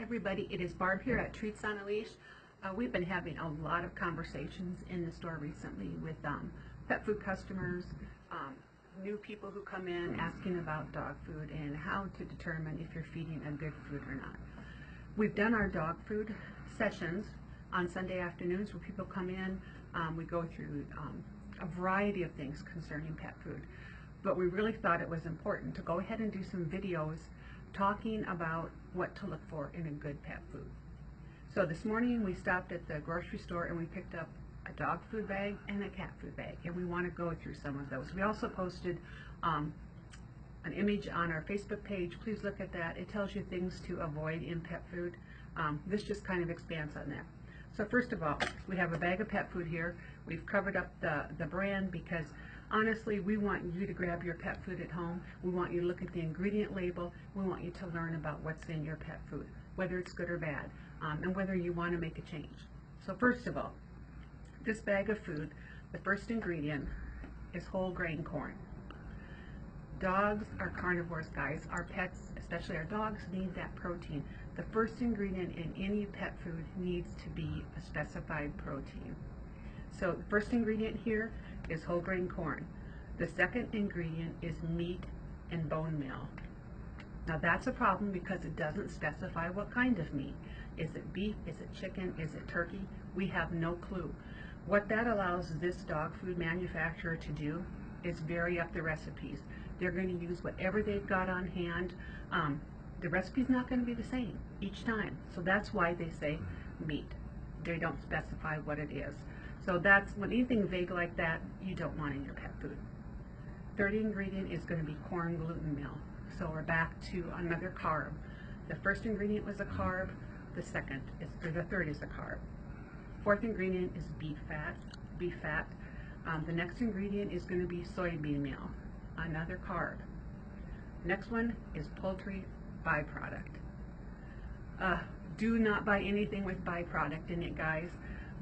Hi everybody, it is Barb here at Treats on a Leash. We've been having a lot of conversations in the store recently with pet food customers, new people who come in asking about dog food and how to determine if you're feeding a good food or not. We've done our dog food sessions on Sunday afternoons where people come in. We go through a variety of things concerning pet food, but we really thought it was important to go ahead and do some videos talking about what to look for in a good pet food. So this morning we stopped at the grocery store and we picked up a dog food bag and a cat food bag, and we want to go through some of those. We also posted an image on our Facebook page. Please look at that. It tells you things to avoid in pet food. This just kind of expands on that. So first of all, we have a bag of pet food here. We've covered up the brand because honestly, we want you to grab your pet food at home. We want you to look at the ingredient label. We want you to learn about what's in your pet food, whether it's good or bad, and whether you want to make a change. So first of all, this bag of food, the first ingredient is whole grain corn. Dogs are carnivores, guys. Our pets, especially our dogs, need that protein. The first ingredient in any pet food needs to be a specified protein. So the first ingredient here is whole grain corn. The second ingredient is meat and bone meal. Now that's a problem because it doesn't specify what kind of meat. Is it beef? Is it chicken? Is it turkey? We have no clue. What that allows this dog food manufacturer to do is vary up the recipes. They're going to use whatever they've got on hand. The recipe's not going to be the same each time. So that's why they say meat. They don't specify what it is. So that's when anything vague like that, you don't want in your pet food. Third ingredient is going to be corn gluten meal. So we're back to another carb. The first ingredient was a carb. The third is a carb. Fourth ingredient is beef fat. The next ingredient is going to be soybean meal, another carb. Next one is poultry byproduct. Do not buy anything with byproduct in it, guys.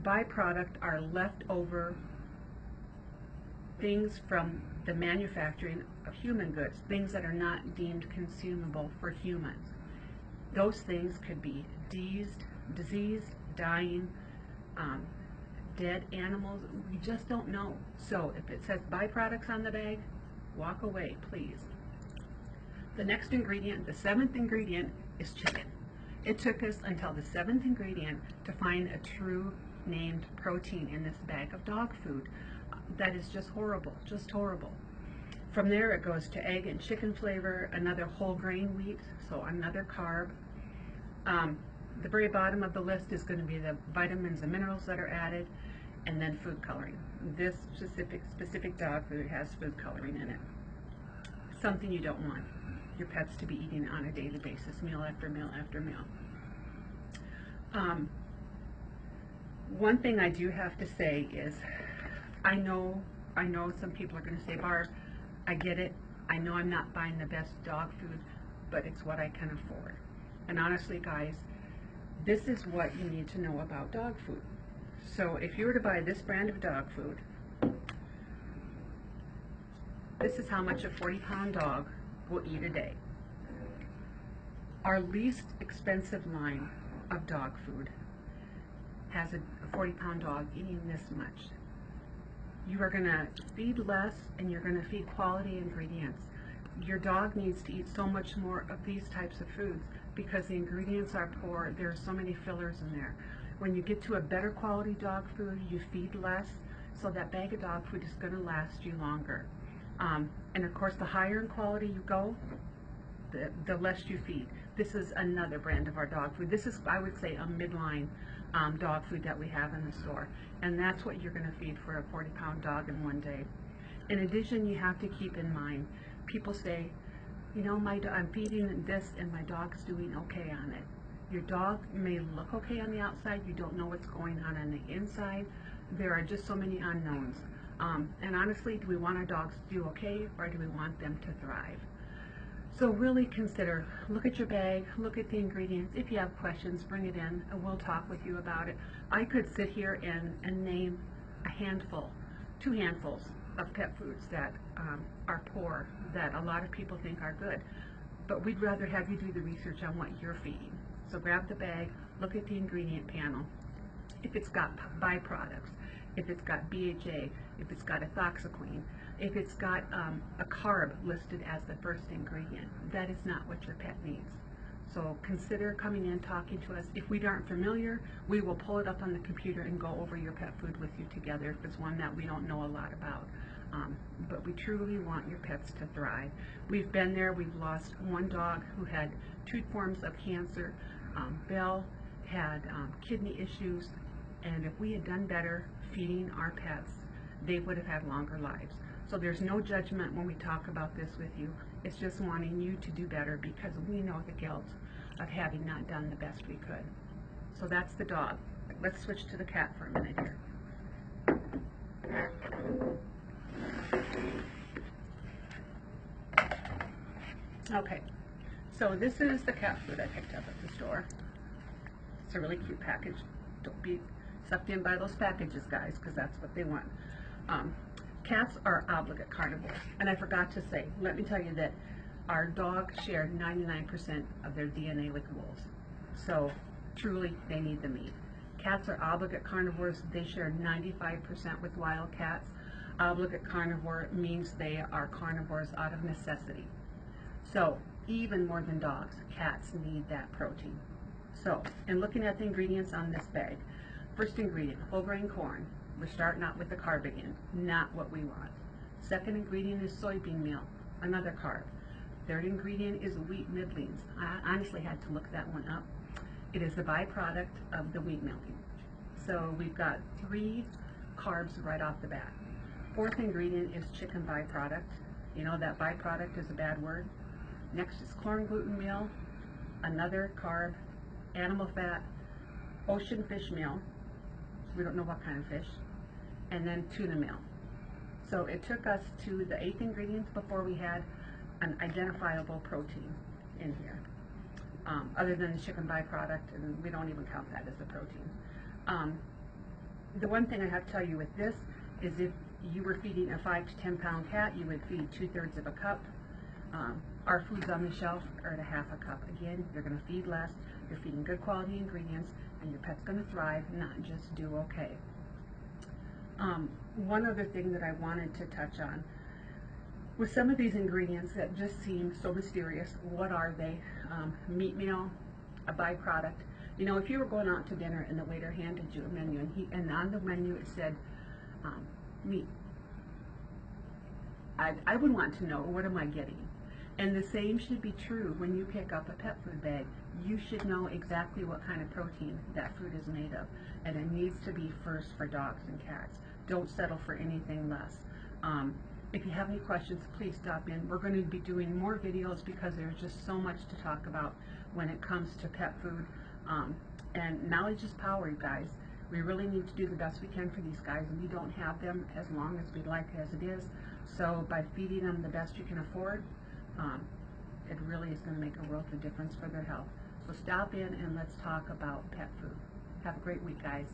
Byproduct are leftover things from the manufacturing of human goods, things that are not deemed consumable for humans. Those things could be diseased, dying, dead animals. We just don't know. So if it says byproducts on the bag, walk away, please. The next ingredient, the seventh ingredient, is chicken. It took us until the seventh ingredient to find a true named protein in this bag of dog food. That is just horrible, just horrible. From there it goes to egg and chicken flavor, another whole grain wheat, so another carb. The very bottom of the list is going to be the vitamins and minerals that are added, and then food coloring. This specific dog food has food coloring in it. Something you don't want your pets to be eating on a daily basis, meal after meal after meal. One thing I do have to say is, I know some people are going to say, Barb, I get it. I know I'm not buying the best dog food, but it's what I can afford. And honestly, guys, this is what you need to know about dog food. So if you were to buy this brand of dog food, this is how much a 40-pound dog will eat a day. Our least expensive line of dog food has a 40-pound dog eating this much. You are going to feed less and you're going to feed quality ingredients. Your dog needs to eat so much more of these types of foods because the ingredients are poor. There are so many fillers in there. When you get to a better quality dog food, you feed less, so that bag of dog food is going to last you longer. And of course, the higher in quality you go, the less you feed. This is another brand of our dog food. This is, I would say, a midline dog food that we have in the store. And that's what you're going to feed for a 40-pound dog in one day. In addition, you have to keep in mind, people say, you know, I'm feeding this and my dog's doing okay on it. Your dog may look okay on the outside. You don't know what's going on the inside. There are just so many unknowns. And honestly, do we want our dogs to do okay, or do we want them to thrive? So really consider, look at your bag, look at the ingredients. If you have questions, bring it in and we'll talk with you about it. I could sit here and name a handful, 2 handfuls of pet foods that are poor, that a lot of people think are good. But we'd rather have you do the research on what you're feeding. So grab the bag, look at the ingredient panel. If it's got byproducts, if it's got BHA, if it's got ethoxyquin, if it's got a carb listed as the first ingredient, that is not what your pet needs. So consider coming in, talking to us. If we aren't familiar, we will pull it up on the computer and go over your pet food with you together if it's one that we don't know a lot about. But we truly want your pets to thrive. We've been there. We've lost one dog who had 2 forms of cancer. Belle had kidney issues, and if we had done better feeding our pets, they would have had longer lives. So there's no judgment when we talk about this with you. It's just wanting you to do better because we know the guilt of having not done the best we could. So that's the dog. Let's switch to the cat for a minute here. Okay, so this is the cat food I picked up at the store. It's a really cute package. Don't be sucked in by those packages, guys, because that's what they want. Cats are obligate carnivores, and I forgot to say, let me tell you that our dogs share 99% of their DNA with wolves. So truly, they need the meat. Cats are obligate carnivores. They share 95% with wild cats. Obligate carnivore means they are carnivores out of necessity. So even more than dogs, cats need that protein. So, in looking at the ingredients on this bag, first ingredient, whole grain corn. We're starting out with the carb again, not what we want. Second ingredient is soybean meal, another carb. Third ingredient is wheat middlings. I honestly had to look that one up. It is the byproduct of the wheat milling. So we've got 3 carbs right off the bat. Fourth ingredient is chicken byproduct. You know that byproduct is a bad word. Next is corn gluten meal, another carb, animal fat, ocean fish meal. We don't know what kind of fish. And then tuna meal. So it took us to the 8th ingredient before we had an identifiable protein in here, other than the chicken byproduct, and we don't even count that as a protein. The one thing I have to tell you with this is if you were feeding a 5 to 10 pound cat, you would feed 2/3 of a cup. Our foods on the shelf are at a half a cup. Again, you're going to feed less, you're feeding good quality ingredients, and your pet's going to thrive, not just do okay. One other thing that I wanted to touch on, with some of these ingredients that just seem so mysterious, what are they? Meat meal, a byproduct. You know, if you were going out to dinner and the waiter handed you a menu and on the menu it said meat, I would want to know, what am I getting? And the same should be true when you pick up a pet food bag. You should know exactly what kind of protein that food is made of, and it needs to be first for dogs and cats. Don't settle for anything less. If you have any questions, please stop in. We're going to be doing more videos because there's just so much to talk about when it comes to pet food. And knowledge is power, you guys. We really need to do the best we can for these guys, and we don't have them as long as we'd like as it is. So by feeding them the best you can afford, it really is going to make a world of difference for their health. So stop in and let's talk about pet food. Have a great week, guys.